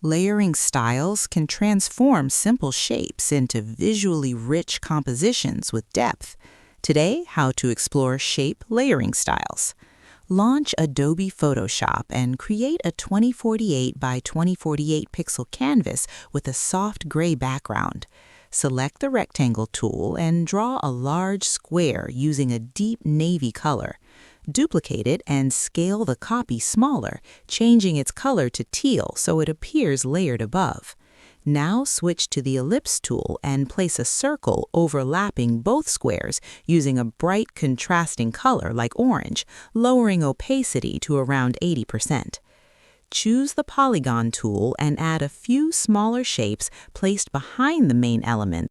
Layering styles can transform simple shapes into visually rich compositions with depth. Today, how to explore shape layering styles. Launch Adobe Photoshop and create a 2048 by 2048 pixel canvas with a soft gray background. Select the rectangle tool and draw a large square using a deep navy color. Duplicate it and scale the copy smaller, changing its color to teal so it appears layered above. Now switch to the ellipse tool and place a circle overlapping both squares using a bright contrasting color like orange, lowering opacity to around 80%. Choose the polygon tool and add a few smaller shapes placed behind the main element